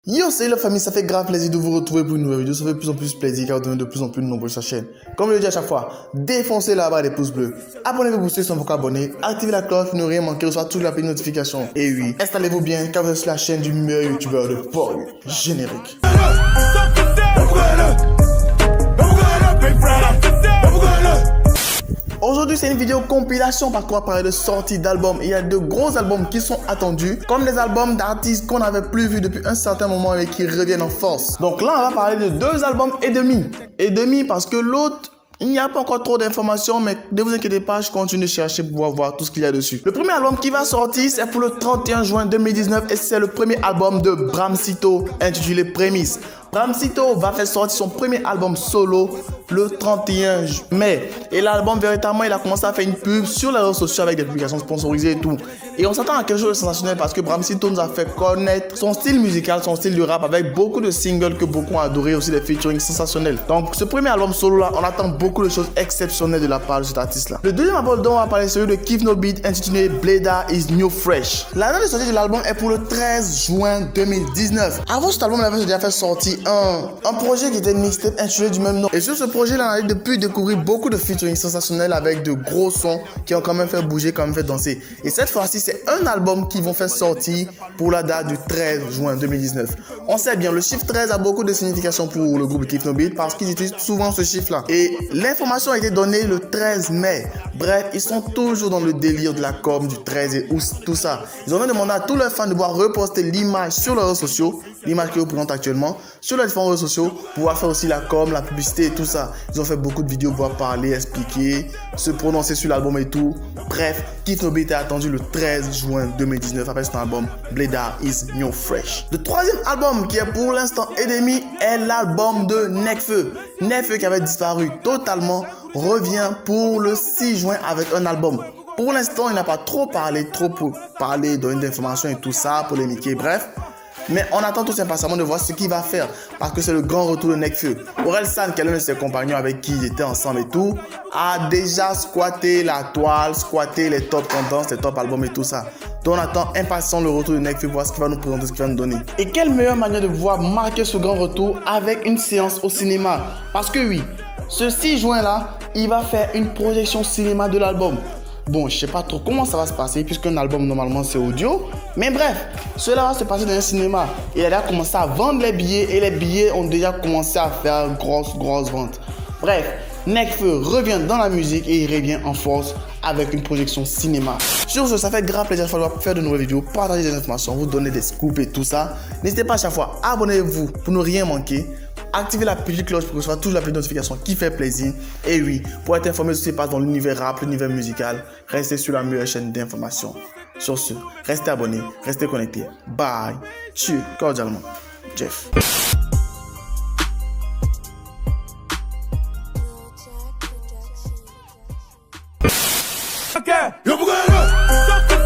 Yo, salut la famille, ça fait grave plaisir de vous retrouver pour une nouvelle vidéo. Ça fait de plus en plus plaisir car vous devenez de plus en plus nombreux sur la chaîne. Comme je le dis à chaque fois, défoncez la barre des pouces bleus. Abonnez-vous pour ceux qui sont encore abonnés. Activez la cloche pour ne rien manquer, recevoir toutes les petites notifications. Et oui, installez-vous bien car vous êtes sur la chaîne du meilleur youtubeur de Port. Générique. Aujourd'hui, c'est une vidéo compilation parce qu'on va parler de sortie d'albums. Il y a de gros albums qui sont attendus, comme des albums d'artistes qu'on n'avait plus vus depuis un certain moment et qui reviennent en force. Donc là, on va parler de 2 albums et demi. Et demi parce que l'autre, il n'y a pas encore trop d'informations, mais ne vous inquiétez pas, je continue de chercher pour pouvoir voir tout ce qu'il y a dessus. Le premier album qui va sortir, c'est pour le 31 juin 2019 et c'est le premier album de Bramsito intitulé Prémisse. Bramsito va faire sortir son premier album solo le 31 mai. Et l'album, véritablement, il a commencé à faire une pub sur les réseaux sociaux avec des publications sponsorisées et tout. Et on s'attend à quelque chose de sensationnel parce que Bramsito nous a fait connaître son style musical, son style de rap avec beaucoup de singles que beaucoup ont adoré, aussi des featuring sensationnels. Donc, ce premier album solo là, on attend beaucoup de choses exceptionnelles de la part de cet artiste là. Le deuxième album dont on va parler, c'est celui de Keith No Beat intitulé Bleda is New Fresh. La date de sortie de l'album est pour le 13 juin 2019. Avant cet album, on avait déjà fait sortir un projet qui était mixtape intitulé du même nom. Et sur ce projet là, on a depuis découvrir beaucoup de featuring sensationnels avec de gros sons qui ont quand même fait bouger, quand même fait danser. Et cette fois-ci, c'est un album qu'ils vont faire sortir pour la date du 13 juin 2019. On sait bien, le chiffre 13 a beaucoup de signification pour le groupe Keith No Beat parce qu'ils utilisent souvent ce chiffre là. Et l'information a été donnée le 13 mai. Bref, ils sont toujours dans le délire de la com du 13 et tout ça. Ils ont même demandé à tous leurs fans de pouvoir reposter l'image sur leurs réseaux sociaux, l'image qu'ils représentent actuellement, sur les différents réseaux sociaux, pour pouvoir faire aussi la com, la publicité et tout ça. Ils ont fait beaucoup de vidéos pour pouvoir parler, expliquer, se prononcer sur l'album et tout. Bref, Keith No Beat est attendu le 13 juin 2019 avec son album Bleda is New Fresh. Le troisième album qui est pour l'instant et demi est l'album de Nekfeu. Nekfeu qui avait disparu totalement revient pour le 6 juin avec un album. Pour l'instant, il n'a pas trop parlé, donner d'informations et tout ça, polémiquer, bref. Mais on attend tous impatiemment de voir ce qu'il va faire parce que c'est le grand retour de Nekfeu. Orelsan, qui est l'un de ses compagnons avec qui ils étaient ensemble et tout, a déjà squatté la toile, squatté les top tendances, les top albums et tout ça. Donc on attend impatiemment le retour de Nekfeu pour voir ce qu'il va nous présenter, ce qu'il va nous donner. Et quelle meilleure manière de pouvoir marquer ce grand retour avec une séance au cinéma. Parce que oui, ce 6 juin là, il va faire une projection cinéma de l'album. Bon, je sais pas trop comment ça va se passer puisqu'un album normalement c'est audio. Mais bref, cela va se passer dans un cinéma. Il a déjà commencé à vendre les billets et les billets ont déjà commencé à faire grosse vente. Bref, Nekfeu revient dans la musique et il revient en force avec une projection cinéma. Sur ce, ça fait grave plaisir de faire de nouvelles vidéos, partager des informations, vous donner des scoops et tout ça. N'hésitez pas à chaque fois, abonnez-vous pour ne rien manquer. Activez la petite cloche pour recevoir toujours la petite notification qui fait plaisir. Et oui, pour être informé de ce qui se passe dans l'univers rap, l'univers musical, restez sur la meilleure chaîne d'information. Sur ce, restez abonnés, restez connectés. Bye. Tchou, cordialement. Jeff. Okay.